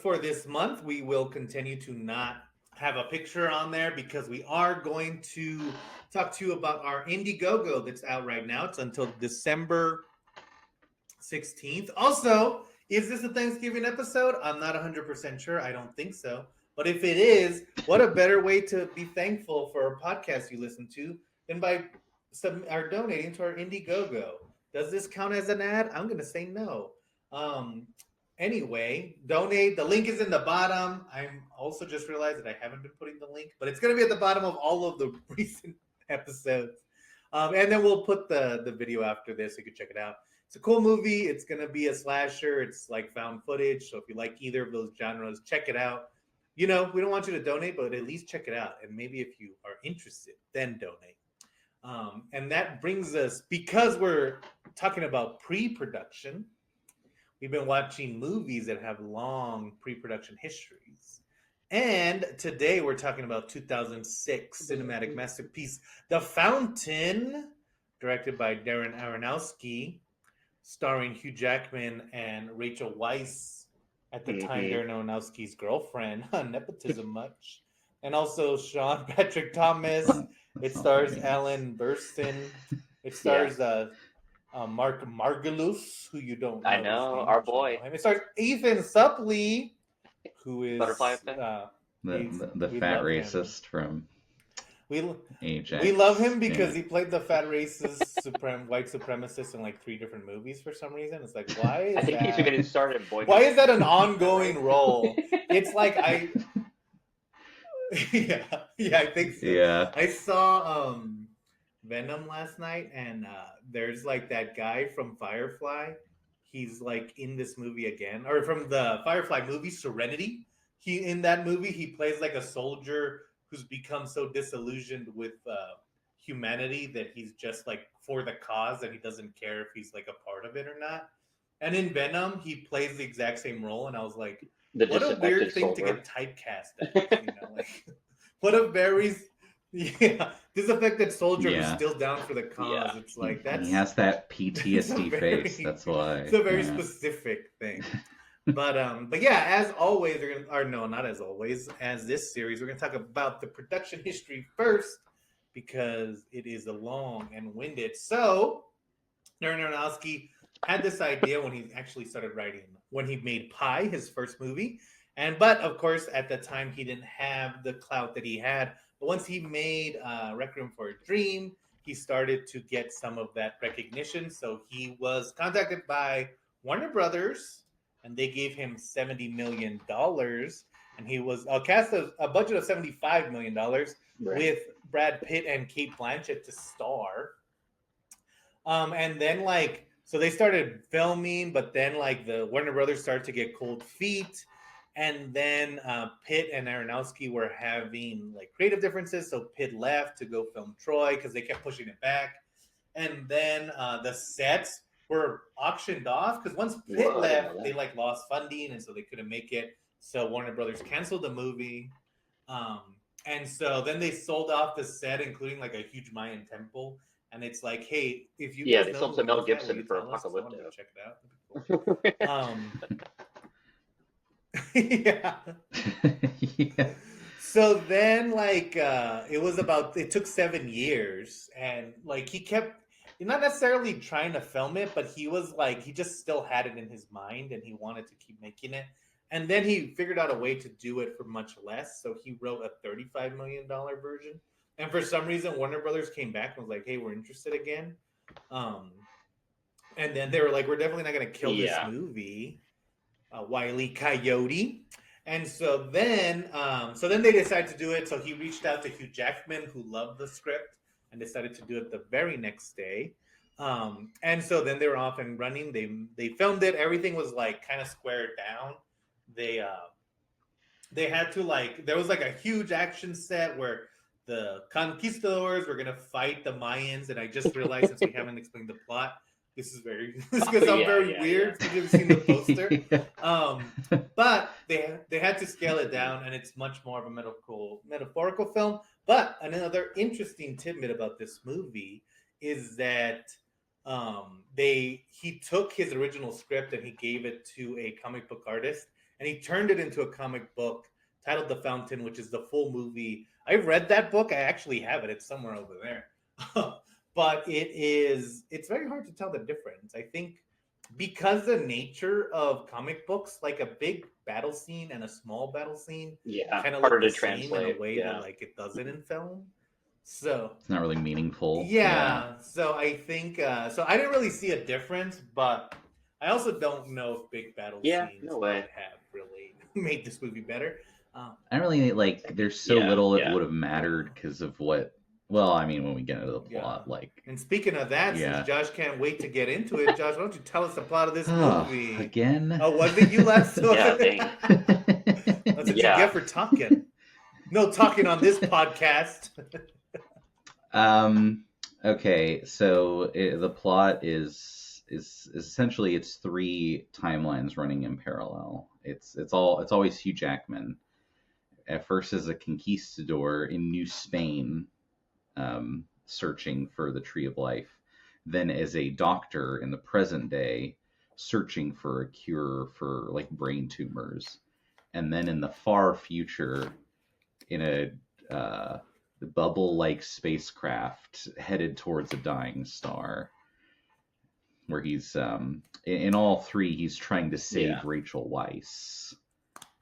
for this month, we will continue to not have a picture on there because we are going to talk to you about our Indiegogo that's out right now. It's until December 16th. Also, is this a Thanksgiving episode? I'm not 100% sure. I don't think so. But if it is, what a better way to be thankful for a podcast you listen to than by donating to our Indiegogo. Does this count as an ad? I'm going to say no. Um, anyway, donate. The link is in the bottom. I'm also just realized that I haven't been putting the link, but it's going to be at the bottom of all of the recent episodes. And then we'll put the video after this so you can check it out. It's a cool movie. It's going to be a slasher. It's like found footage. So if you like either of those genres, check it out. We don't want you to donate, but at least check it out. And maybe if you are interested, then donate. And that brings us, because we're talking about pre-production, we've been watching movies that have long pre-production histories. And today we're talking about 2006 cinematic masterpiece, The Fountain, directed by Darren Aronofsky, starring Hugh Jackman and Rachel Weisz, at the time Darren Aronofsky's girlfriend. Nepotism much. And also Sean Patrick Thomas. It stars Alan Burstyn. It stars Mark Margulis, who you don't know. I know, our boy. It stars Ethan Suplee, who is Butterfly the fat racist from Ajax. We love him because he played the fat racist white supremacist in like 3 different movies for some reason. It's like, why is I think he's even started in Boy. Why is that an ongoing role? It's like I think so. Yeah. I saw Venom last night, and there's like that guy from Firefly. He's like in this movie again, or from the Firefly movie Serenity. In that movie he plays like a soldier who's become so disillusioned with humanity that he's just like for the cause and he doesn't care if he's like a part of it or not. And in Venom, he plays the exact same role, and I was like, what a weird thing to get typecast at. Like what a very disaffected soldier who's still down for the cause. Yeah. It's like he has that PTSD face. That's why it's a very specific thing. But yeah, as always, not as always, as this series, we're gonna talk about the production history first because it is a long and winded. So Darren Aronofsky had this idea when he actually started writing, when he made Pi, his first movie, but of course at the time he didn't have the clout that he had. But once he made Requiem for a Dream, he started to get some of that recognition. So he was contacted by Warner Brothers, and they gave him $70 million, and he was cast a budget of $75 million with Brad Pitt and Cate Blanchett to star. And then so they started filming, but then the Warner Brothers started to get cold feet, and then Pitt and Aronofsky were having creative differences, so Pitt left to go film Troy because they kept pushing it back, and then the sets were auctioned off because once Pitt left, they lost funding, and so they couldn't make it. So Warner Brothers canceled the movie, and so then they sold off the set, including a huge Mayan temple. And it's like, hey, if you they sold to Mel Gibson for Apocalypto. Check it out. Yeah. So then, it took 7 years, and he kept. Not necessarily trying to film it, but he was he just still had it in his mind and he wanted to keep making it. And then he figured out a way to do it for much less. So he wrote a $35 million version. And for some reason, Warner Brothers came back and was like, hey, we're interested again. And then they were like, we're definitely not going to kill this movie. Wile E. Coyote. And so then they decided to do it. So he reached out to Hugh Jackman, who loved the script, and decided to do it the very next day. And so then they were off and running. They filmed it. Everything was kind of squared down. They had to there was a huge action set where the conquistadors were going to fight the Mayans. And I just realized, since we haven't explained the plot, this is very weird because you've seen the poster. But they had to scale it down, and it's much more of a metaphorical film. But another interesting tidbit about this movie is that he took his original script and he gave it to a comic book artist, and he turned it into a comic book titled The Fountain, which is the full movie. I read that book. I actually have it. It's somewhere over there. But it's very hard to tell the difference. I think because the nature of comic books, like a big battle scene and a small battle scene, kind of harder look to the same translate in a way that like it doesn't in film. So it's not really meaningful. Yeah. So I think so. I didn't really see a difference, but I also don't know if big battle scenes would have really made this movie better. I don't really like. There's so little it would have mattered because of what. Well, I mean, when we get into the plot, like. And speaking of that, since Josh can't wait to get into it, Josh, why don't you tell us the plot of this movie again? Oh, was it you last? Yeah, dang. That's what you get for talking. No talking on this podcast. Okay, so the plot is essentially it's 3 timelines running in parallel. It's always Hugh Jackman. At first as a conquistador in New Spain, searching for the Tree of Life, then as a doctor in the present day, searching for a cure for like brain tumors, and then in the far future, in a bubble-like spacecraft headed towards a dying star, where he's in all 3 he's trying to save Rachel Weisz,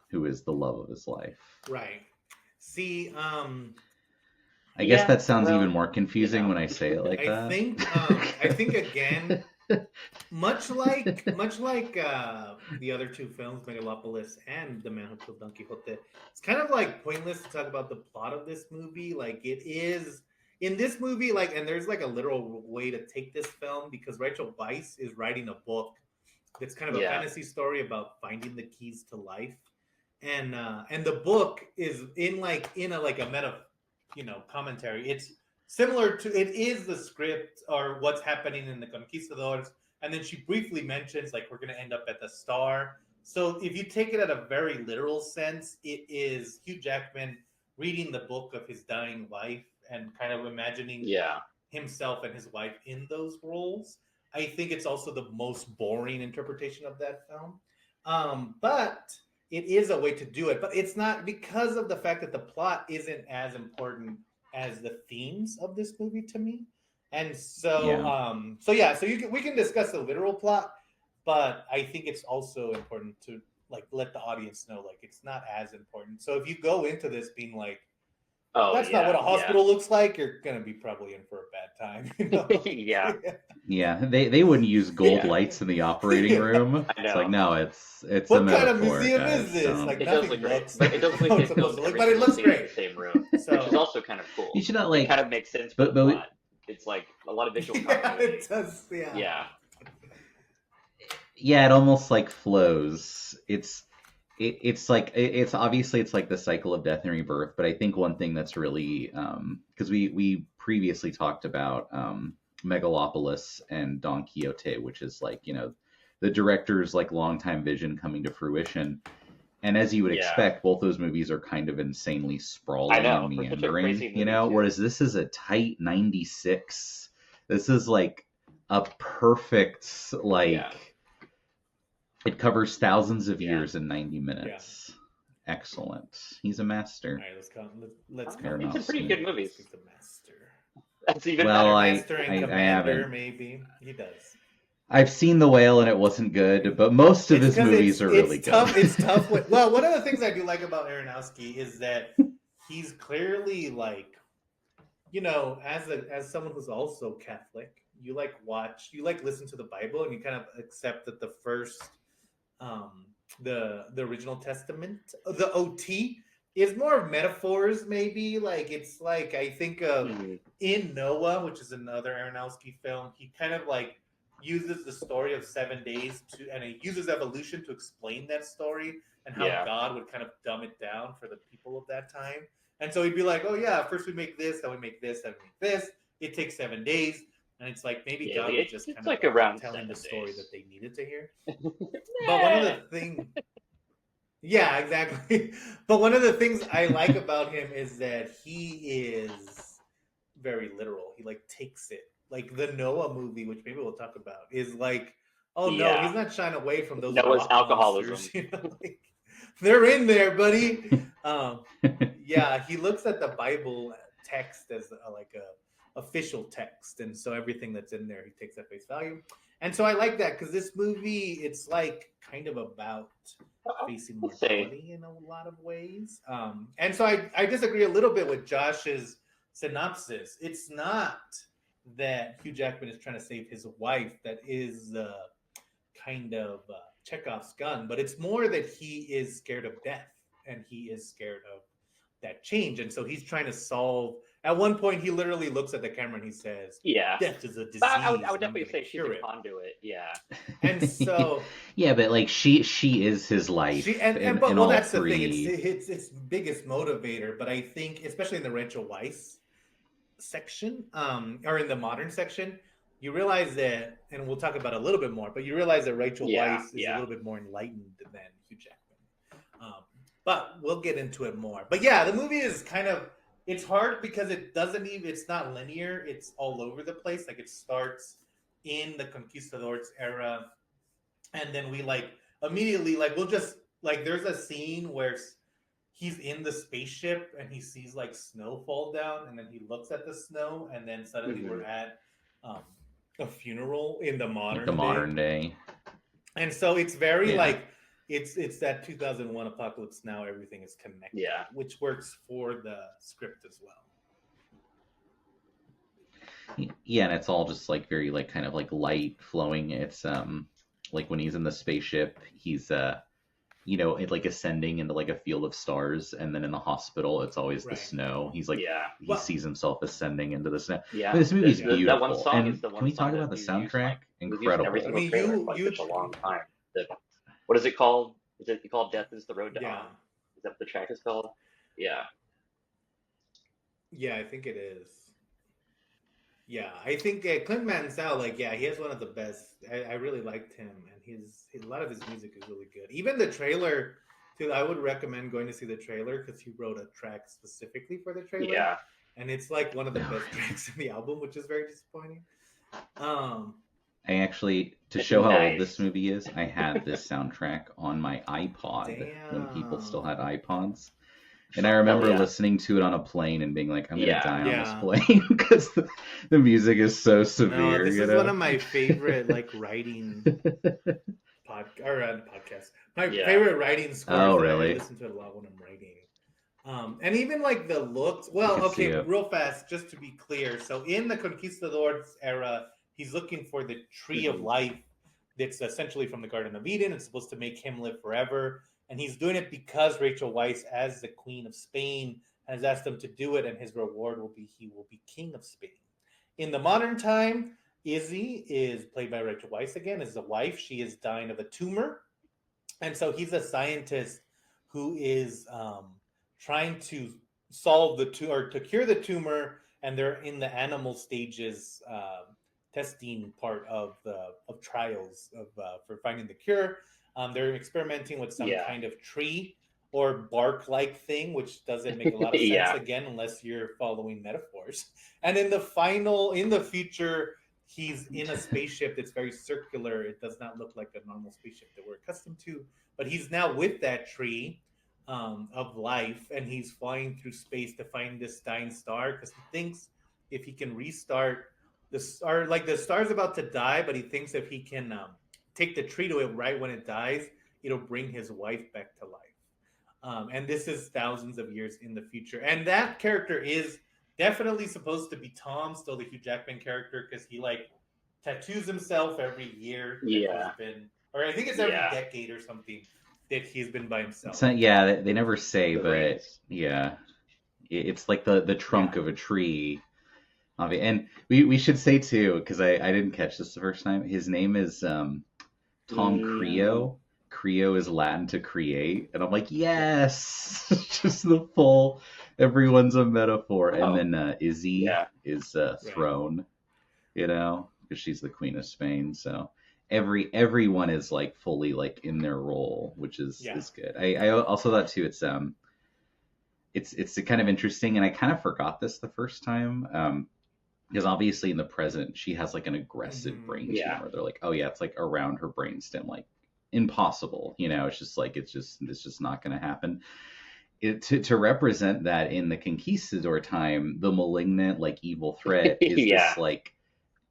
who is the love of his life. Right. See, I guess that sounds even more confusing when I say it like that. I think again, much like the other 2 films, Megalopolis and The Man Who Killed Don Quixote, it's kind of like pointless to talk about the plot of this movie. Like it is in this movie, like, and there's like a literal way to take this film because Rachel Weisz is writing a book that's kind of a fantasy story about finding the keys to life, and the book is in a meta, commentary. It's similar to, it is the script or what's happening in the Conquistadors, and then she briefly mentions like we're going to end up at the star. So if you take it at a very literal sense, it is Hugh Jackman reading the book of his dying wife and kind of imagining himself and his wife in those roles. I think it's also the most boring interpretation of that film. But it is a way to do it, but it's not, because of the fact that the plot isn't as important as the themes of this movie to me. And so, we can discuss the literal plot, but I think it's also important to like let the audience know like it's not as important. So if you go into this being like, that's not what a hospital looks like, you're gonna be probably in for a bad time. Yeah, they wouldn't use gold lights in the operating room. It's like, no, it's what a kind of metaphor, museum guys, is this? so. Like it nothing does look great, looks but it doesn't look like it's supposed to look, but it looks great in the same room, which is also kind of cool. You should not like. It kind of makes sense, but it's like a lot of visual continuity. It does, Yeah, it almost like flows. It's like it's obviously it's like the cycle of death and rebirth, but I think one thing that's really because we previously talked about Megalopolis and Don Quixote, which is like the director's like longtime vision coming to fruition, and as you would expect, both those movies are kind of insanely sprawling and meandering, whereas this is a tight 96. This is like a perfect it covers thousands of years in 90 minutes. Yeah. Excellent. He's a master. All right, let's go. He's in pretty good movies. He's a master. That's even better. Mastering Commander, maybe. He does. I've seen The Whale and it wasn't good, but most of his movies are really good. It's tough. Well, one of the things I do like about Aronofsky is that he's clearly like, as someone who's also Catholic, you listen to the Bible and you kind of accept that the first the original Testament, the OT, is more of metaphors, maybe. Like it's like I think of in Noah, which is another Aronofsky film, he kind of like uses the story of 7 days and he uses evolution to explain that story and how God would kind of dumb it down for the people of that time. And so he'd be like, oh yeah, first we make this, then we make this, then we make this. It takes 7 days. And it's like maybe God was just kind of like around telling the story that they needed to hear. But one of the things, exactly. But one of the things I like about him is that he is very literal. He like takes it. Like the Noah movie, which maybe we'll talk about, is like, oh no, he's not shying away from those. Noah's alcoholism. They're in there, buddy. Yeah, he looks at the Bible text as like a official text, and so everything that's in there he takes at face value. And so I like that because this movie, it's like kind of about facing I'll say. mortality in a lot of ways. And so I disagree a little bit with Josh's synopsis. It's not that Hugh Jackman is trying to save his wife that is kind of Chekhov's gun, but it's more that he is scared of death and he is scared of that change. And so he's trying to solve. At one point, he literally looks at the camera and he says, Yeah. "Death is a disease." But I would and I'm definitely gonna say she's cure a it." conduit. Yeah. And so Yeah, but like she is his life. she and in well, all that's three. the thing. It's its biggest motivator. But I think, especially in the Rachel Weisz section, or in the modern section, you realize that, and we'll talk about it a little bit more. But you realize that Rachel Weisz is a little bit more enlightened than Hugh Jackman. But we'll get into it more. But yeah, the movie is kind of, it's hard because it doesn't even, it's not linear. It's all over the place. Like it starts in the Conquistadors era, and then we like immediately like we'll just like there's a scene where he's in the spaceship and he sees like snow fall down, and then he looks at the snow, and then suddenly we're at a funeral in the modern day. And so it's very like it's that 2001 Apocalypse Now, everything is connected, which works for the script as well. Yeah, and it's all just like very like kind of like light flowing. It's like when he's in the spaceship, he's it like ascending into like a field of stars, and then in the hospital it's always the snow. He's like he sees himself ascending into the snow. Yeah, but this movie's beautiful. That one song and is the one. Can we talk about the soundtrack? Incredible. Every single trailer for such a long time. What is it called? Is it called Death is the Road to On? Is that what the track is called? Yeah. Yeah, I think it is. Yeah, I think Clint Mansell, like, he has one of the best. I really liked him, and a lot of his music is really good. Even the trailer, too. I would recommend going to see the trailer because he wrote a track specifically for the trailer. Yeah, and it's like one of the best tracks in the album, which is very disappointing. I actually, to show how old this movie is, I had this soundtrack on my iPod when people still had iPods. And I remember listening to it on a plane and being like, I'm going to die on this plane because the music is so severe. No, this is one of my favorite writing podcasts. My favorite writing scores. Oh, really? I listen to it a lot when I'm writing. And even like the looks. Well, okay, real fast, just to be clear. So in the Conquistadors era, he's looking for the tree of life that's essentially from the Garden of Eden. It's supposed to make him live forever. And he's doing it because Rachel Weisz, as the Queen of Spain, has asked him to do it, and his reward will be he will be King of Spain. In the modern time, Izzy is played by Rachel Weisz again, is the wife. She is dying of a tumor. And so he's a scientist who is trying to solve the tumor, or to cure the tumor, and they're in the animal stages testing part of trials for finding the cure. They're experimenting with some kind of tree or bark-like thing, which doesn't make a lot of sense again, unless you're following metaphors. And in the future, he's in a spaceship that's very circular. It does not look like a normal spaceship that we're accustomed to. But he's now with that tree of life, and he's flying through space to find this dying star because he thinks if he can restart the star, like the star's about to die, but he thinks if he can take the tree to it right when it dies, it'll bring his wife back to life. And this is thousands of years in the future. And that character is definitely supposed to be Tom, still the Hugh Jackman character, because he tattoos himself every year. Or I think it's every decade or something that he's been by himself. They never say, but it's like the trunk of a tree. And we should say too, because I didn't catch this the first time, his name is Tom Creo. Creo is Latin to create, and I'm like, yes, just the full. Everyone's a metaphor, and then Izzy is throne, because she's the Queen of Spain. So everyone is fully in their role, which is good. I also thought too, it's kind of interesting, and I kind of forgot this the first time. Because obviously in the present she has an aggressive brain tumor. They're like, oh yeah, it's around her brainstem, impossible. It's just like it's just not going to happen. To represent that in the conquistador time, the malignant like evil threat is this like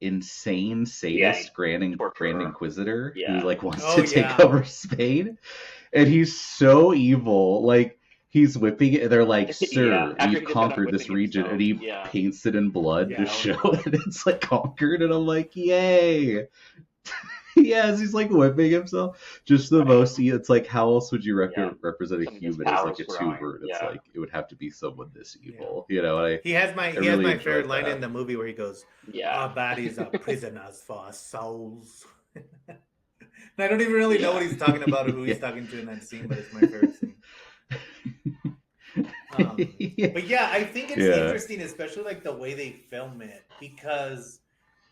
insane sadist Grand Inquisitor who like wants to take over Spain, and he's so evil. Like he's whipping it. They're like, "Sir, we've conquered this region," and he paints it in blood to show that it's like conquered. And I'm like, "Yay!" Yes, he's like whipping himself. Just the most. It's like, how else would you represent a human as like a two-bird? It's like it would have to be someone this evil. He has my favorite line in the movie where he goes, "Our bodies are prisoners for our souls." And I don't even really know what he's talking about or who he's talking to in that scene, but it's my favorite scene. But yeah, I think it's interesting, especially like the way they film it, because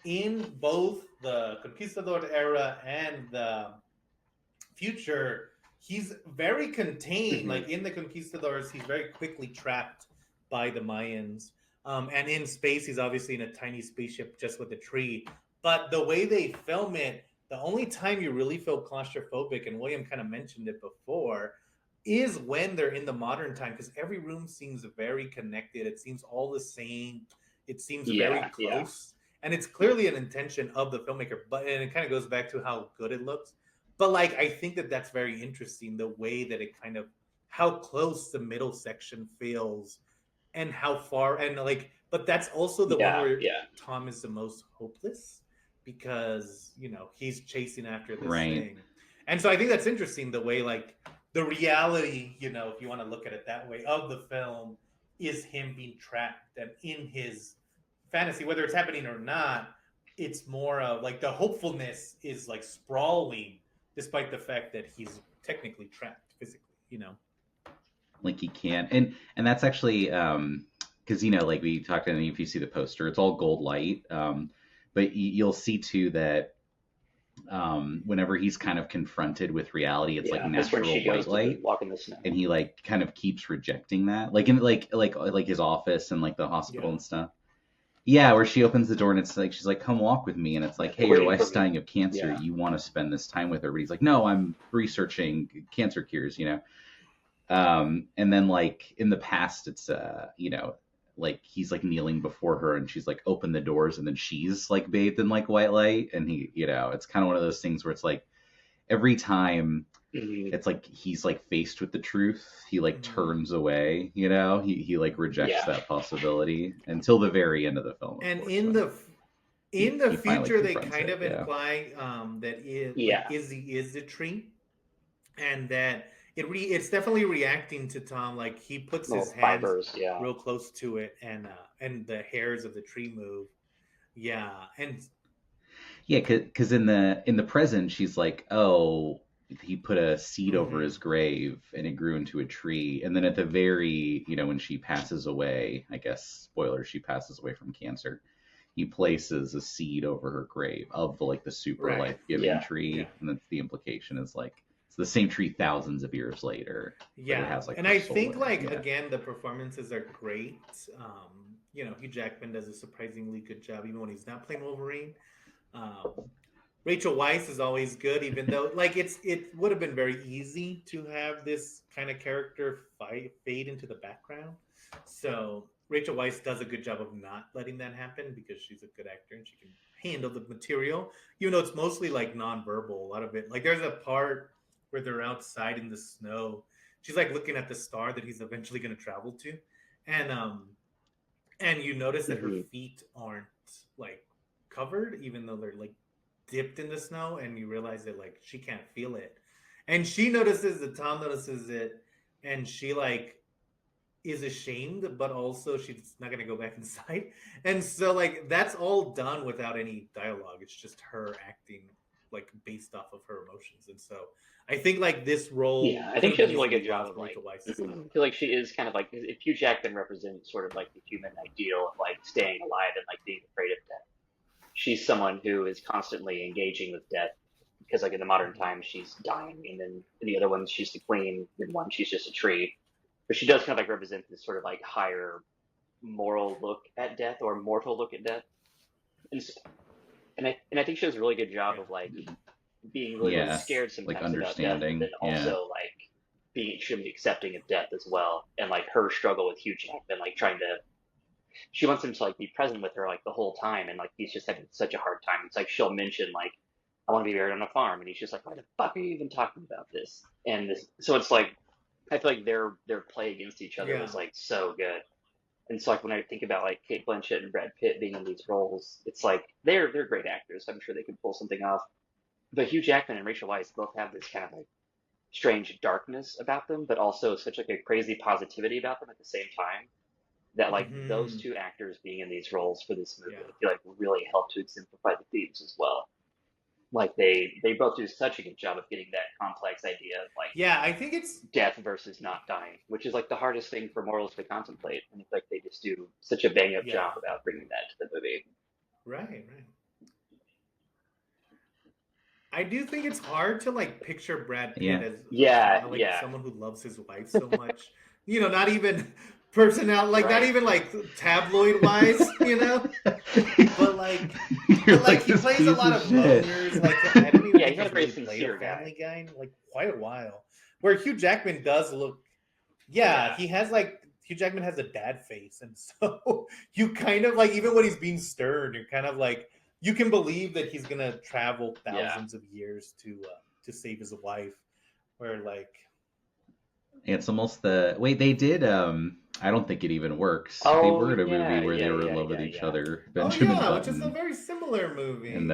in both the Conquistador era and the future, he's very contained. Like in the Conquistadors, he's very quickly trapped by the Mayans. And in space, he's obviously in a tiny spaceship just with a tree. But the way they film it, the only time you really feel claustrophobic, and William kind of mentioned it before, is when they're in the modern time, because every room seems very connected. It seems all the same. It seems very close. And it's clearly an intention of the filmmaker, and it kind of goes back to how good it looks. But like, I think that's very interesting, the way that it kind of, how close the middle section feels and how far, and like, but that's also the one where Tom is the most hopeless because, he's chasing after this thing. And so I think that's interesting, the way like the reality, if you want to look at it that way, of the film is him being trapped and in his fantasy, whether it's happening or not. It's more of like the hopefulness is like sprawling, despite the fact that he's technically trapped physically. Like he can't, and that's actually because like we talked, and if you see the poster, it's all gold light, but you'll see too that whenever he's kind of confronted with reality, it's like natural white light, walk in the snow, and he like kind of keeps rejecting that, like in like his office and like the hospital and stuff. Yeah, where she opens the door and it's like, she's like, "Come walk with me," and it's like, "Hey, your wife's dying of cancer. You want to spend this time with her?" But he's like, "No, I'm researching cancer cures," And then like in the past, it's like he's like kneeling before her and she's like, "Open the doors," and then she's like bathed in like white light, and he, it's kind of one of those things where it's like every time it's like he's like faced with the truth, he like turns away, he like rejects that possibility until the very end of the film. And in the future, they kind of imply that Izzy is the tree, and that it's definitely reacting to Tom. Like he puts his hands real close to it, and the hairs of the tree move. Because in the present, she's like, "Oh, he put a seed over his grave and it grew into a tree." And then at the very, when she passes away, I guess, spoiler, she passes away from cancer, he places a seed over her grave of the super life-giving tree. And then the implication is like, it's the same tree thousands of years later. It has, like, and I think again, the performances are great. Hugh Jackman does a surprisingly good job, even when he's not playing Wolverine. Rachel Weisz is always good, even though like it would have been very easy to have this kind of character fade into the background. So Rachel Weisz does a good job of not letting that happen, because she's a good actor and she can handle the material, even though it's mostly like nonverbal. A lot of it, like there's a part where they're outside in the snow. She's like looking at the star that he's eventually going to travel to, and you notice that her feet aren't like covered, even though they're like dipped in the snow, and you realize that like she can't feel it, and she notices that Tom notices it, and she like is ashamed, but also she's not going to go back inside. And so like that's all done without any dialogue. It's just her acting like based off of her emotions. And so I think like this role, I think she does a really good job of like, I feel like she is kind of like, if Hugh Jackman represents sort of like the human ideal of like staying alive and like being afraid of death, she's someone who is constantly engaging with death, because like in the modern time she's dying, and then in the other ones she's the queen, in one she's just a tree. But she does kind of like represent this sort of like higher moral look at death, or mortal look at death. And I think she does a really good job of like being really, really scared sometimes like understanding, about death, but then also like being extremely accepting of death as well. And like her struggle with Hugh Jackman, like trying to, she wants him to like be present with her like the whole time, and like he's just having such a hard time. It's like she'll mention like, I want to be buried on a farm, and he's just like, why the fuck are you even talking about this? And this, so it's like, I feel like their play against each other was like so good. And so like when I think about like Kate Blanchett and Brad Pitt being in these roles, it's like they're great actors. I'm sure they could pull something off. But Hugh Jackman and Rachel Weisz both have this kind of like strange darkness about them, but also such like a crazy positivity about them at the same time. That like those two actors being in these roles for this movie, I feel like really helped to exemplify the themes as well. Like they both do such a good job of getting that complex idea of like I think it's death versus not dying, which is like the hardest thing for mortals to contemplate, and it's like they just do such a bang up job about bringing that to the movie. Right. I do think it's hard to like picture Brad Pitt as someone who loves his wife so much. You know, not even not even like tabloid wise, you know. But like he plays a lot of loners. Like I don't even think he's really played a family guy in like quite a while. Where Hugh Jackman does look, he has like Hugh Jackman has a dad face, and so you kind of like even when he's being stern, you're kind of like you can believe that he's gonna travel thousands of years to save his wife. Where like it's almost they did. I don't think it even works. Oh, they were in a movie where they were in love with each other. Benjamin Button, which is a very similar movie. And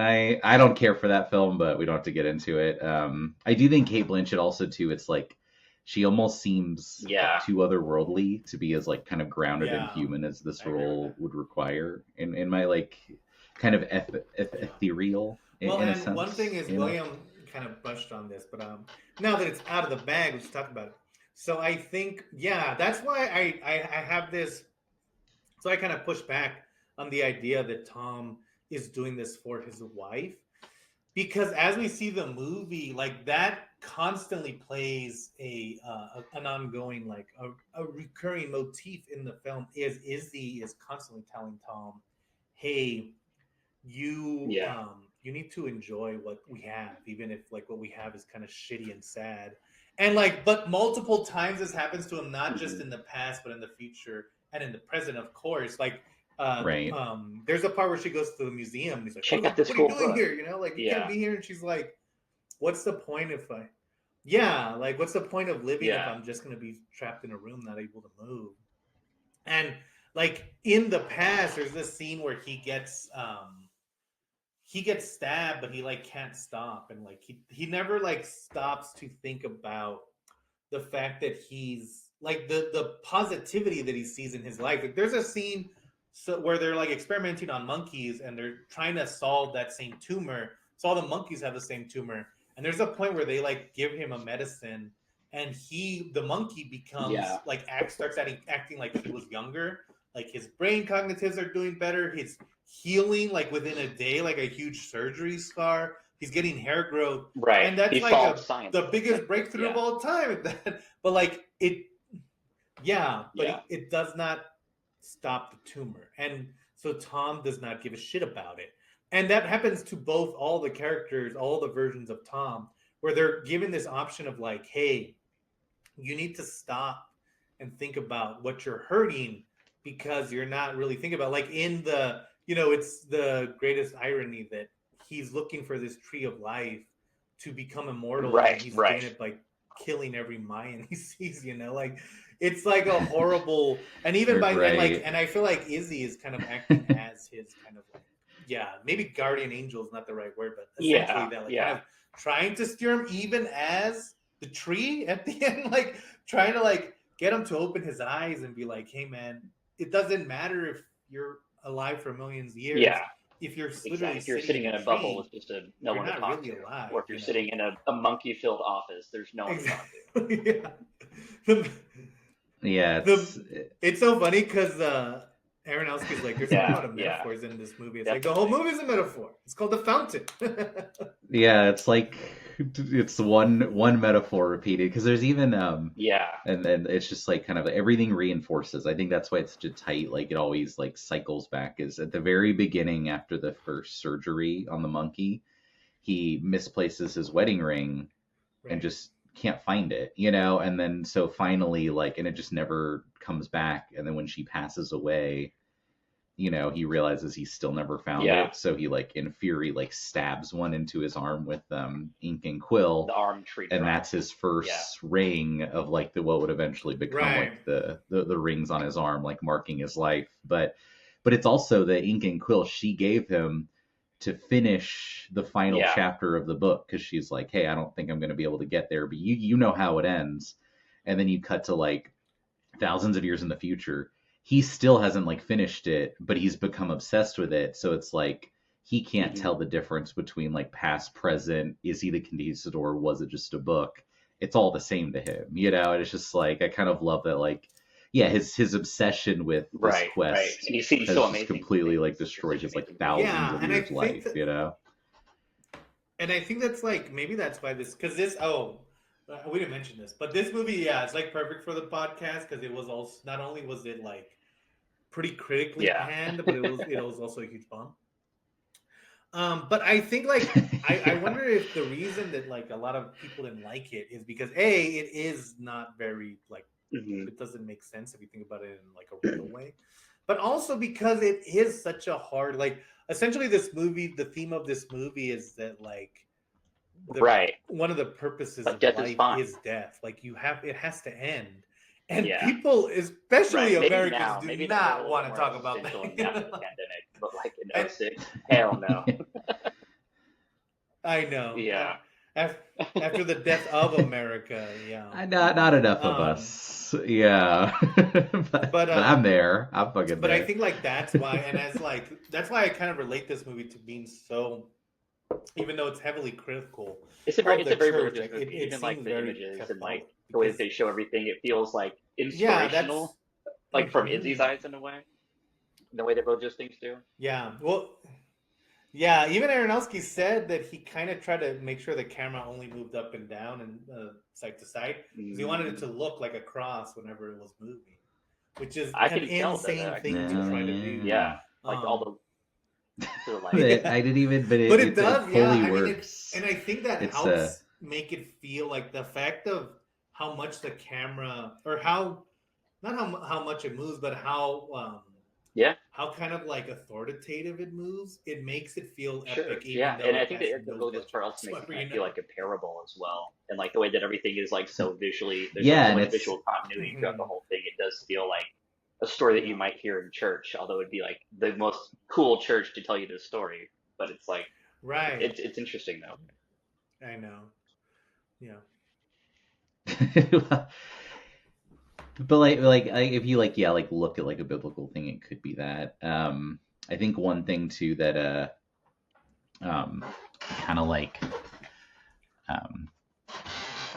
I don't care for that film, but we don't have to get into it. I do think Kate Blanchett also too. It's like she almost seems too otherworldly to be as like kind of grounded and human as this role would require. In my like kind of ethereal. Well, in a and sense, one thing is William kind of brushed on this, but now that it's out of the bag, we should talk about it. So I think that's why I have this. So I kind of push back on the idea that Tom is doing this for his wife, because as we see the movie, like that constantly plays an ongoing like a recurring motif in the film is Izzy is constantly telling Tom, hey, you need to enjoy what we have, even if like what we have is kind of shitty and sad. And like, but multiple times this happens to him, not just in the past, but in the future and in the present, of course. Like, there's a part where she goes to the museum and he's like, check out this cool what are you doing book here? You know, like you can't be here. And she's like, what's the point if like what's the point of living if I'm just gonna be trapped in a room, not able to move? And like in the past, there's this scene where he gets stabbed, but he like can't stop, and like he never like stops to think about the fact that he's like the positivity that he sees in his life. Like there's a scene where they're like experimenting on monkeys and they're trying to solve that same tumor. So all the monkeys have the same tumor, and there's a point where they like give him a medicine, and the monkey becomes like starts acting like he was younger. Like his brain cognitives are doing better. His healing like within a day, like a huge surgery scar. He's getting hair growth, and that's like the biggest breakthrough of all time. But like it does not stop the tumor, and so Tom does not give a shit about it. And that happens to all the characters, all the versions of Tom, where they're given this option of like, hey, you need to stop and think about what you're hurting, because you're not really thinking about like in the, it's the greatest irony that he's looking for this tree of life to become immortal, and he's doing it by killing every Mayan he sees, like it's like a horrible, and even and I feel like Izzy is kind of acting as his kind of like, maybe guardian angel is not the right word, but essentially that like kind of trying to steer him, even as the tree at the end, like trying to like get him to open his eyes and be like, hey man, it doesn't matter if you're alive for millions of years. If you're literally if you're sitting in a bubble with just no one to talk to, alive, or if you're sitting in a monkey-filled office, there's no one to talk to. It's so funny because Aronofsky's like, there's a lot of metaphors in this movie. It's like the whole movie's a metaphor. It's called The Fountain. It's like it's one metaphor repeated because there's even Yeah. and then it's just like kind of everything reinforces. I think that's why it's such a tight, like it always like cycles back. Is at the very beginning after the first surgery on the monkey, he misplaces his wedding ring and Right. just can't find it, you know? And then so finally, like, and it just never comes back. And then when she passes away, you know, he realizes he still never found Yeah. it. So he, like, in fury, like, stabs one into his arm with ink and The quill. arm tree And drum. that's his first ring of like the what would eventually become Right. like the rings on his arm, like marking his life. But it's also the ink and quill she gave him to finish the final Yeah. chapter of the book because she's like, hey, I don't think I'm going to be able to get there, but you know how it ends. And then you cut to like thousands of years in the future. He still hasn't like finished it, but he's become obsessed with it. So it's like he can't Mhm. tell the difference between like past, present. Is he the conquistador? Was it just a book? It's all the same to him, you know. And it's just like I kind of love that, like, yeah, his obsession with this Right. quest And he seems has so just amazing. completely like It's destroyed such his an like amazing thousands Yeah, of and I years think life, that, you know. and I think that's like maybe that's why this because this we didn't mention this, but this movie, yeah, it's like perfect for the podcast because it was also not only was it like pretty critically Yeah. panned, but it was also a huge bomb. But I think like I Yeah. wonder if the reason that like a lot of people didn't like it is because A, it is not very like Mhm. it doesn't make sense if you think about it in like a real way. But also because it is such a hard like essentially this movie, the theme of this movie is that like the Right. one of the purposes Like of death is life fine. is death. Like you have it has to end. And Yeah. people, especially Right. Maybe Americans, now. do Maybe they're a not little want bit to more talk about existential after the that. pandemic, but like in And 06, hell no. I know. Yeah. After the death of America, yeah. Not enough of Um, us. Yeah. but but I'm there. I'm fucking I there. think like that's why, and as like that's why I kind of relate this movie to being so, even though it's heavily critical of It's the a very church, religious like movie. it Even like seems the very images and like Catholic the way that because they show everything, it feels like yeah, that's inspirational, like from Izzy's mhm. eyes in a way. The way that religious things do. Yeah. Well, yeah, even Aronofsky said that he kind of tried to make sure the camera only moved up and down and side to side because he wanted it to look like a cross whenever it was moving, which is I an can tell that insane thing to actually. No, try to do. Yeah, yeah. like Um, all the like. I yeah, didn't even, but but it it does. Yeah, fully I mean, it, works. and I think that It's helps make it feel like the fact of how much the camera or how not how much it moves, but Yeah, how kind of like authoritative it moves. It makes it feel sure. epic, even Yeah, though and I it think has that the no religious budget part also makes it whatsoever. kind You of feel know. like a parable as well, and like the way that everything is like so visually. There's like yeah, so and much it's visual continuity throughout the Mhm. whole thing. It does feel like a story that you Yeah. might hear in church, although it'd be like the most cool church to tell you this story. But it's like Right. it's interesting though. I know. Yeah. but if you like yeah like look at like a biblical thing, it could be that. I think one thing too that kind of like um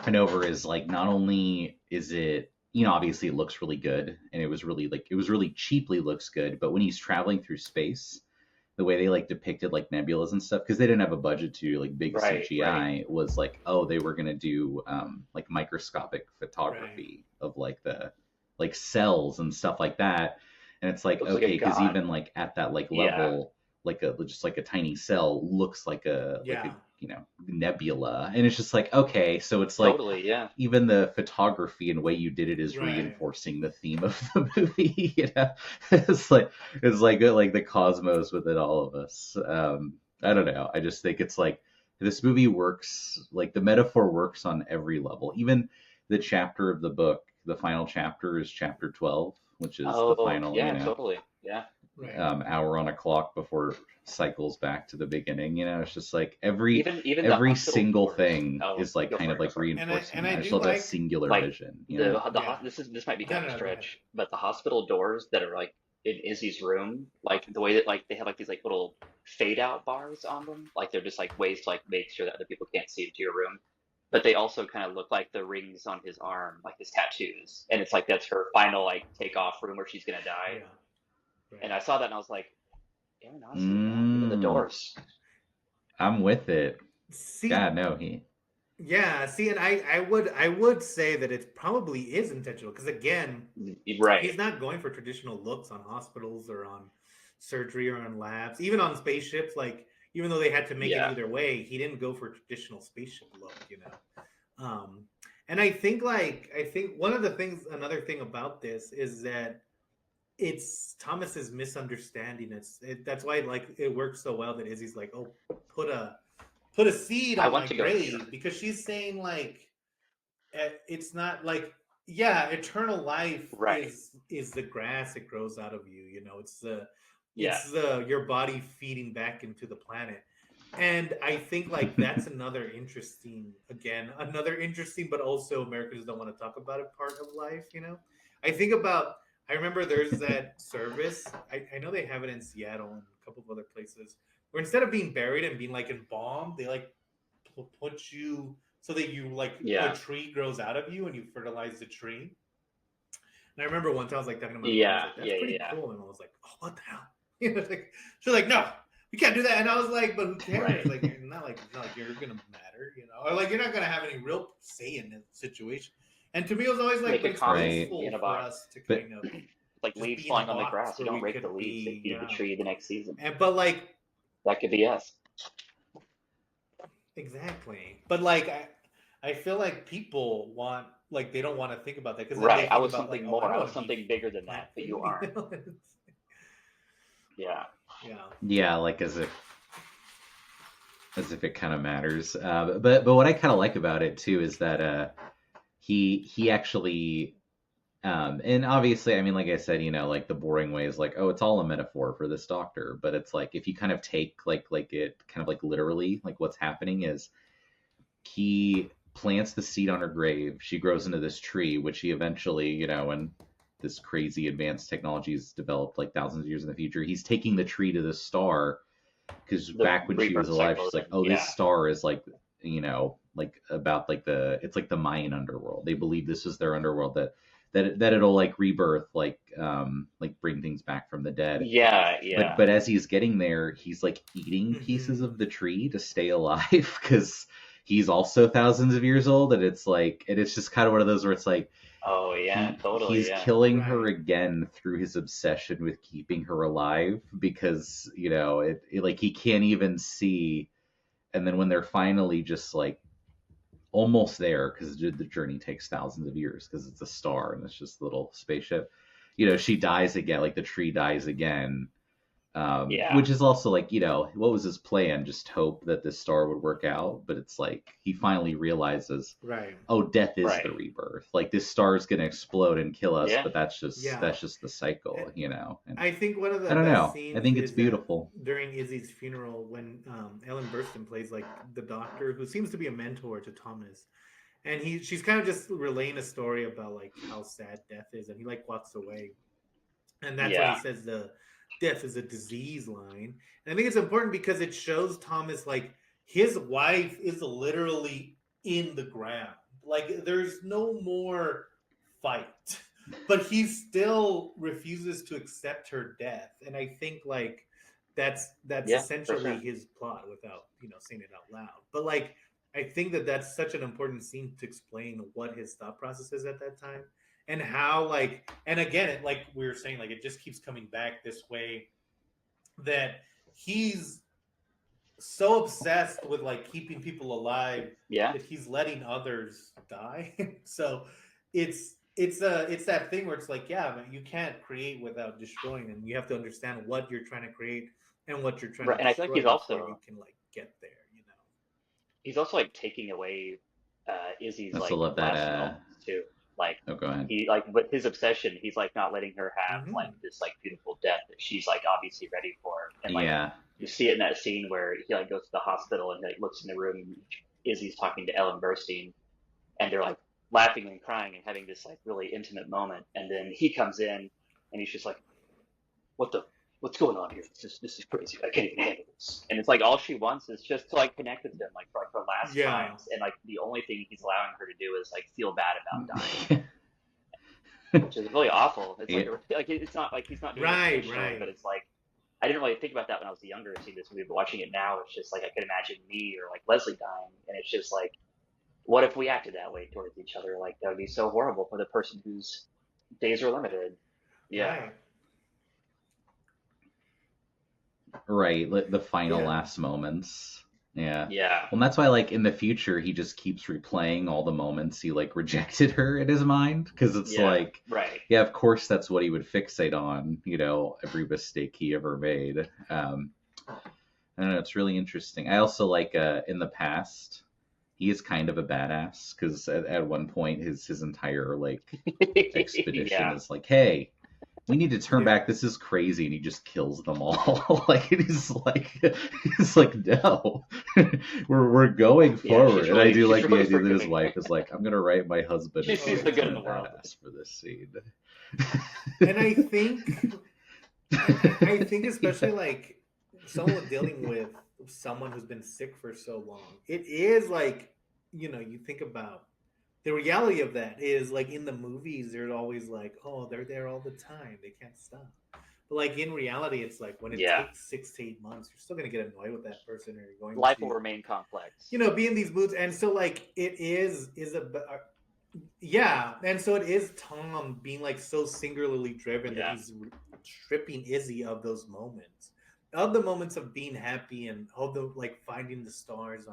and over is like not only is it, you know, obviously it looks really good and it was really cheaply looks good, but when he's traveling through space, the way they like depicted like nebulas and stuff because they didn't have a budget to like big Right, right. CGI was like, oh, they were gonna do like microscopic Right. photography of like the like cells and stuff like that, and it's like Looks like a okay because god. even like at that like Yeah, level, like a just like a tiny cell looks like a Yeah. you know nebula, and it's just like okay, so it's like totally. Yeah. even the photography and way you did it is Right. reinforcing the theme of the movie. You know, it's like the cosmos within all of us. I don't know. I just think it's like this movie works. Like the metaphor works on every level. Even the chapter of the book, the final chapter is chapter 12, which is the Oh, final. You yeah, know, totally. Yeah. Right. hour on a clock before it cycles back to the beginning. You know, it's just like Even the every hospital single doors. thing Oh, is like go kind for of it. Go like for it. reinforcing And I that. I just do love that like singular Like vision. You know, yeah. this might be No, kind of a no, go ahead. stretch, but the hospital doors that are like in Izzy's room, like the way that like they have like these like little fade out bars on them, like they're just like ways to like make sure that other people can't see into your room. But they also kind of look like the rings on his arm, like his tattoos, and it's like that's her final like take off room where she's gonna die. Yeah. Right. And I saw that and I was like, Aronofsky, man, even the mm, doors. I'm with it. See, God, no, he. Yeah, see, and I would say that it probably is intentional because again, Right. he's not going for traditional looks on hospitals or on surgery or on labs, even on spaceships. Like, even though they had to make it Yeah. either way, he didn't go for a traditional spaceship look, you know. And I think one of the things, another thing about this is that it's Thomas's misunderstanding. That's why like it works so well that Izzy's like, oh, put a put a seed I on want my to go here. grave because she's saying like it's not like yeah, eternal life Right. is the grass that grows out of you. You know, Yeah. it's the your body feeding back into the planet. And I think like that's another interesting, but also Americans don't want to talk about it part of life. You know, I think about. I remember there's that service. I know they have it in Seattle and a couple of other places where instead of being buried and being like embalmed, they like put you so that you like a Yeah. tree grows out of you and you fertilize the tree. And I remember one time I was like talking to my mom, I was Yeah. like, "That's Yeah. Yeah. pretty Yeah. cool," and I was like, "Oh, what the hell?" You know, like she's like, "No, we can't do that," and I was like, "But who cares? Right. Like, not like you're gonna matter, you know, or like you're not gonna have any real say in the situation." And to me, it was always like, Make but a it's comet Right. useful in a for box. us to But kind of Like just leaves be in a falling on the box grass. You where don't we rake the could leaves. They be, feed the yeah. tree the next season. And but like That could be us. exactly, but like I feel like people want like they don't want to think about that because then they Right. I think was about like, something oh, I more. don't I was want to be something bigger than plant that, but you food, you aren't. know? Yeah. Yeah. yeah, like as if it kind of matters. But what I kind of like about it too is that he actually and obviously, I mean, like I said, you know, like the boring way is like, oh, it's all a metaphor for this doctor. But it's like if you kind of take like it kind of like literally, like what's happening is he plants the seed on her grave. She grows into this tree, which he eventually, you know, when this crazy advanced technology is developed like thousands of years in the future, he's taking the tree to this star because The back when she was rebirth alive, cycle. she's like, And oh, this yeah. star is like, you know, like about like it's like the Mayan underworld. They believe this is their underworld that it'll like rebirth, like bring things back from the dead. Yeah. But Yeah. as he's getting there, he's like eating pieces Mm-hmm. of the tree to stay alive because he's also thousands of years old, and it's like, and it's just kind of one of those where it's like Oh yeah. Totally. he's Yeah. killing her Right. again through his obsession with keeping her alive because you know it like he can't even see, and then when they're finally just like almost there because the journey takes thousands of years because it's a star and it's just a little spaceship, you know, she dies again, like the tree dies again, Yeah. which is also like, you know, what was his plan? Just hope that this star would work out. But it's like he finally realizes, Right. oh, death is Right. the rebirth. Like this star is going to explode and kill us, Yeah. but Yeah. that's just the cycle, you know. And I think one of I the don't best know. I scenes think it's is that beautiful. during Izzy's funeral, when Ellen Burstyn plays like the doctor who seems to be a mentor to Thomas, and she's kind of just relaying a story about like how sad death is, and he like walks away, and that's when he Yeah. says the death is a disease line. And I think it's important because it shows Thomas like his wife is literally in the ground, like there's no more fight, but he still refuses to accept her death. And I think like that's Yeah. For essentially sure. his plot without saying it out loud, but like I think that that's such an important scene to explain what his thought process is at that time, and how like, and again, like we were saying, like it just keeps coming back this way that he's so obsessed with like keeping people alive Yeah. that he's letting others die. So it's that thing where it's like, yeah, man, you can't create without destroying, and you have to understand what you're trying to create and what you're trying Right. to And I feel like destroy before you can like get there. he's also like taking away Izzy's I still like love that. last moments too. Like Oh, go ahead. he like with his obsession, he's like not letting her have like Mm-hmm. this like beautiful death that she's like obviously ready for. And like Yeah, you see it in that scene where he like goes to the hospital and like looks in the room and Izzy's talking to Ellen Burstyn and they're like laughing and crying and having this like really intimate moment. And then he comes in and he's just like, what the what's going on here? This is crazy. I can't even handle this. And it's like all she wants is just to like connect with him, like for last Yeah. times. And like the only thing he's allowing her to do is like feel bad about dying, which is really awful. It's yeah, like it's not like he's not doing it Right, intentionally, but right. it's like I didn't really think about that when I was younger seeing this movie, but watching it now, it's just like I could imagine me or like Leslie dying, and it's just like what if we acted that way towards each other? Like, that would be so horrible for the person whose days are limited. Yeah. Right, the final Yeah. last moments. Yeah. Yeah. Well, that's why, like, in the future, he just keeps replaying all the moments he, like, rejected her in his mind. Because it's like, right. yeah, of course that's what he would fixate on, you know, every mistake he ever made. I don't know, it's really interesting. I also like, in the past, he is kind of a badass. Because at one point, his entire, like, expedition Yeah. is like, hey, we need to turn Yeah. back. This is crazy, and he just kills them all. Like he's like, no, we're going forward. she's And I really- do she's like the really idea that his forgiving. wife is like, I'm gonna write my husband She as sees the good in the world. badass for this scene. And I think especially like someone dealing with someone who's been sick for so long, it is like, you know, you think about the reality of that is like in the movies, they're always like, oh, they're there all the time, they can't stop. But like in reality, it's like when it takes 6 to 8 months, you're still gonna get annoyed with that person, or you're going Life to, will remain complex. you know, be in these moods. And so like it is yeah, and so it is Tom being like so singularly driven that he's stripping Izzy of those moments, of the moments of being happy and of the like finding the stars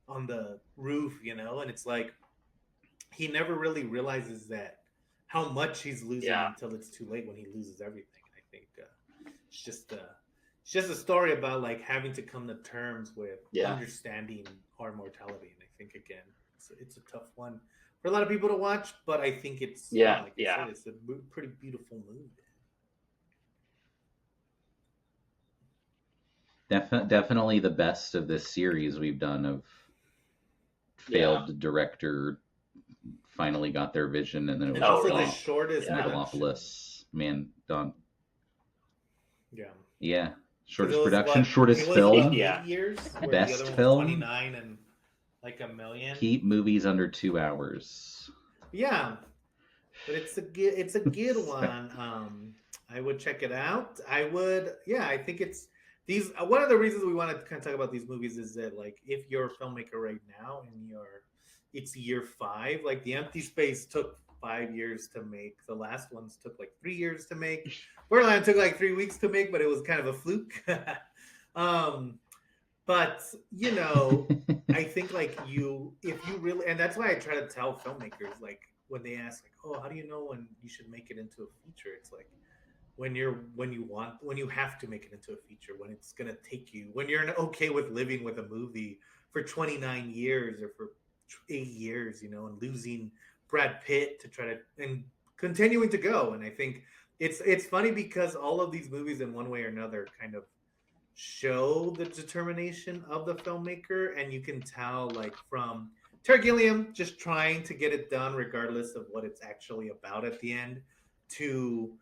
on the roof, you know. And it's like he never really realizes that how much he's losing until it's too late when he loses everything. And I think it's just a story about like having to come to terms with understanding our mortality. And I think again, it's a tough one for a lot of people to watch, but I think it's like I said, it's a pretty beautiful movie. Definitely the best of this series we've done of failed director finally got their vision, and then it was also the shortest Megalopolis man done. Yeah, shortest production, shortest film, 8 years, best the other film, 29 and like $1 million. Keep movies under 2 hours. Yeah, but it's a good one. I would check it out. I would. Yeah, I think it's these. One of the reasons we want to kind of talk about these movies is that like if you're a filmmaker right now and it's year 5, like The Empty Space took 5 years to make. The last ones took like 3 years to make. Borderland took like 3 weeks to make, but it was kind of a fluke. But you know, I think like if you really, and that's why I try to tell filmmakers, like when they ask like, oh, how do you know when you should make it into a feature? It's like when you have to make it into a feature, when it's gonna take you, when you're okay with living with a movie for 29 years or for 8 years, you know, and losing Brad Pitt to try to and continuing to go. And I think it's funny because all of these movies in one way or another kind of show the determination of the filmmaker, and you can tell like from Terry Gilliam just trying to get it done regardless of what it's actually about at the end, to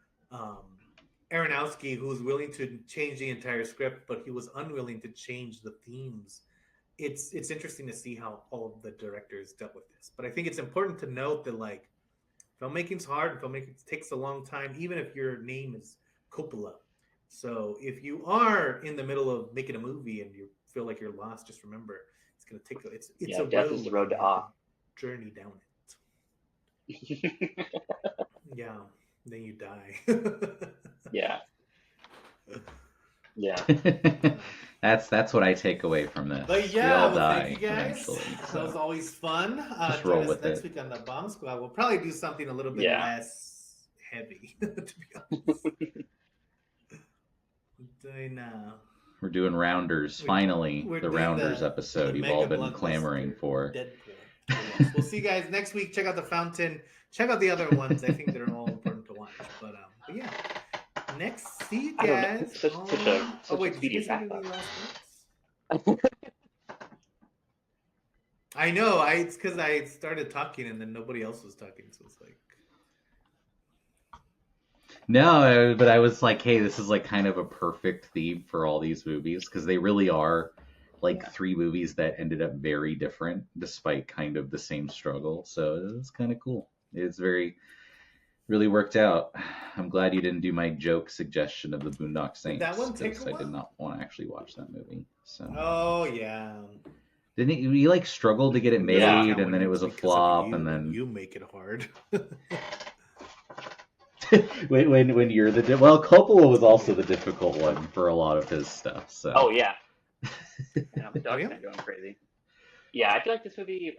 Aronofsky, who was willing to change the entire script, but he was unwilling to change the themes. It's interesting to see how all of the directors dealt with this. But I think it's important to note that like filmmaking's hard, filmmaking takes a long time, even if your name is Coppola. So if you are in the middle of making a movie and you feel like you're lost, just remember it's gonna take it's a death is the road to Ah. Journey down it. Yeah, then you die. Yeah. That's what I take away from this. But yeah, we all die thank you guys. eventually. That was always fun. Just roll with next it. week on the Bomb Squad. We'll probably do something a little bit less heavy, to be honest. We're doing Rounders. Finally, the Rounders episode you've all been clamoring for. Deadpool. We'll see you guys next week. Check out The Fountain. Check out the other ones. I think they're all important to watch. But yeah. See you guys. Such wait, a did you speedy say any last words? I know. It's because I started talking and then nobody else was talking, so it's like. No, but I was like, hey, this is like kind of a perfect theme for all these movies because they really are like 3 movies that ended up very different despite kind of the same struggle. So it's kind of cool. It's really worked out. I'm glad you didn't do my joke suggestion of the Boondock Saints. Did that one take a I while? did not want to actually watch that movie. So. Oh yeah. Didn't he like struggled to get it made, Yeah. and then it was a Because of flop, you, and then you make it hard. when you're well, Coppola was also the difficult one for a lot of his stuff. So Oh yeah. Yeah, my dog's Yeah. kind of going crazy. Yeah, I feel like this movie.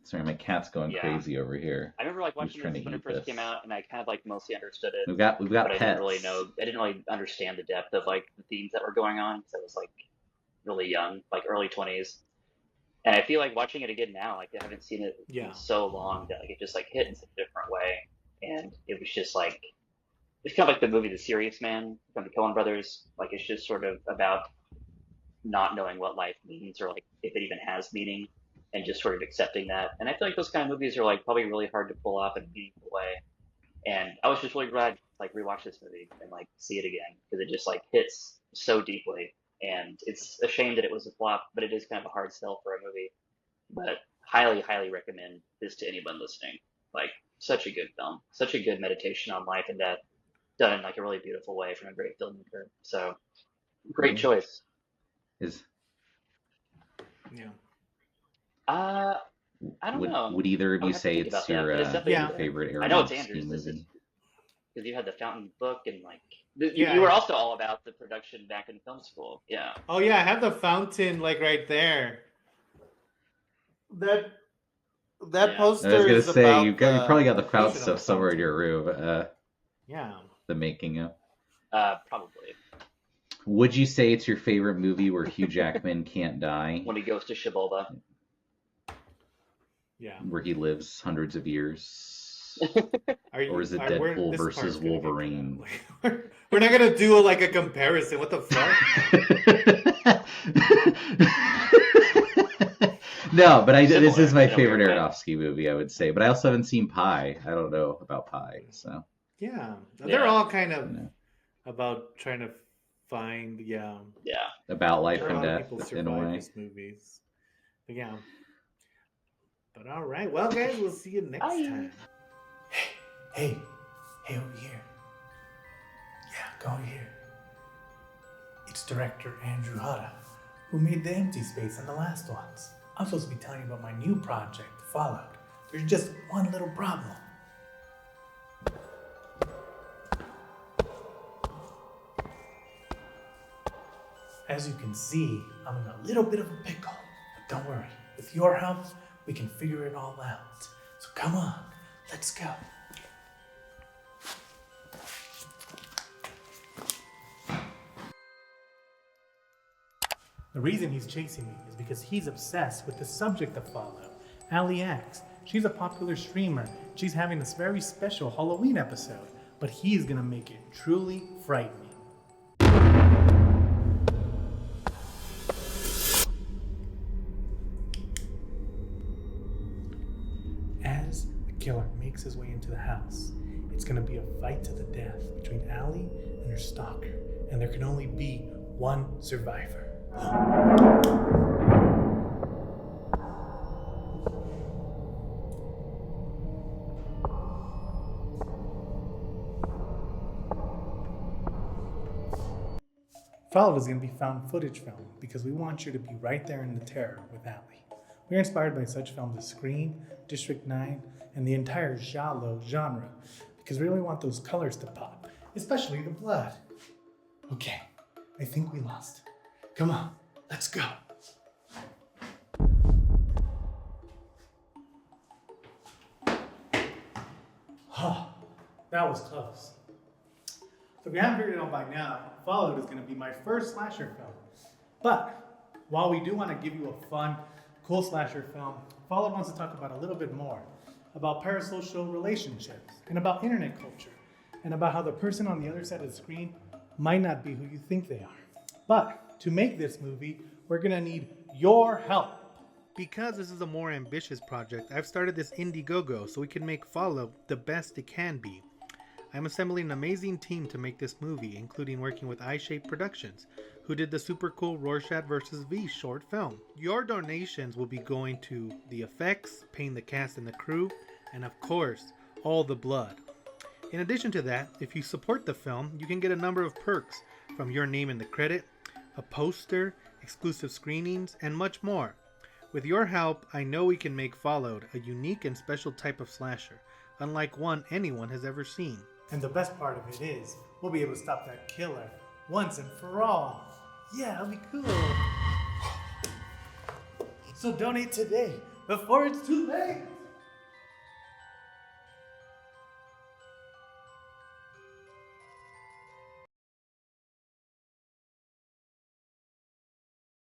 sorry, my cat's going Yeah. crazy over here. I remember like He's watching trying this to when it eat first this. came out, and I kind of like mostly understood it, We've got but I pets. didn't really know. I didn't really understand the depth of like the themes that were going on because I was like really young, like early 20s. And I feel like watching it again now, like I haven't seen it Yeah. in so long that like it just like hit in such a different way, and it was just like it's kind of like the movie The Serious Man from the Coen Brothers. Like it's just sort of about not knowing what life means or like if it even has meaning, and just sort of accepting that. And I feel like those kind of movies are like probably really hard to pull off in a meaningful way. And I was just really glad to like rewatch this movie and like see it again because it just like hits so deeply. And it's a shame that it was a flop, but it is kind of a hard sell for a movie. But highly, highly recommend this to anyone listening. Like such a good film, such a good meditation on life and death, done in like a really beautiful way from a great filmmaker. So great choice. Is Yeah. I don't know. Would either of I you would have to say think it's about that, your but it's definitely Yeah. in there. favorite I know it's Aronofsky Andrew's. This is movie? because you had the Fountain book and like Yeah. you were also all about the production back in film school. Yeah. Oh yeah, I have the fountain like right there. That Yeah. poster I was gonna is say about you probably got the creation fountain of stuff the somewhere in fountain. your room. Yeah. The making of. Probably. Would you say it's your favorite movie where Hugh Jackman can't die? When he goes to Shibolba. Yeah. Where he lives hundreds of years? Or is it where- Deadpool this part's versus gonna get Wolverine? cut out. We're not gonna do like a comparison. What the fuck? No, but this Similar is my in a favorite weird way. Aronofsky movie, I would say. But I also haven't seen Pi. I don't know about Pi, so Yeah. They're Yeah. all kind of you know, about trying to find. Yeah. Yeah. about life A and lot of death people in a survive way. these movies. But yeah. But all right. Well, guys, we'll see you next Bye. time. Hey, over here. Yeah, go here. It's director Andrew Hutta, who made The Empty Space and the last ones. I'm supposed to be telling you about my new project, Fallout. There's just one little problem. As you can see, I'm in a little bit of a pickle. But don't worry, with your help, we can figure it all out. So come on, let's go. The reason he's chasing me is because he's obsessed with the subject of Fallout, Ali Axe. She's a popular streamer. She's having this very special Halloween episode, but he's gonna make it truly frightening. As the killer makes his way into the house, it's gonna be a fight to the death between Ali and her stalker, and there can only be one survivor. Fallout is going to be found footage film because we want you to be right there in the terror with Ali. We're inspired by such films as Scream, District 9, and the entire giallo genre because we really want those colors to pop, especially the blood. Okay, I think we lost. Come on, let's go. That was close. So if you haven't figured it out by now, Fallout is going to be my first slasher film. But while we do want to give you a fun, cool slasher film, Fallout wants to talk about a little bit more about parasocial relationships and about internet culture and about how the person on the other side of the screen might not be who you think they are. But to make this movie, we're going to need your help. Because this is a more ambitious project, I've started this Indiegogo so we can make Fallout the best it can be. I'm assembling an amazing team to make this movie, including working with iShape Productions, who did the super cool Rorschach vs. V short film. Your donations will be going to the effects, paying the cast and the crew, and of course, all the blood. In addition to that, if you support the film, you can get a number of perks, from your name in the credit, a poster, exclusive screenings, and much more. With your help, I know we can make Followed a unique and special type of slasher, unlike one anyone has ever seen. And the best part of it is, we'll be able to stop that killer once and for all. Yeah, it'll be cool. So donate today, before it's too late.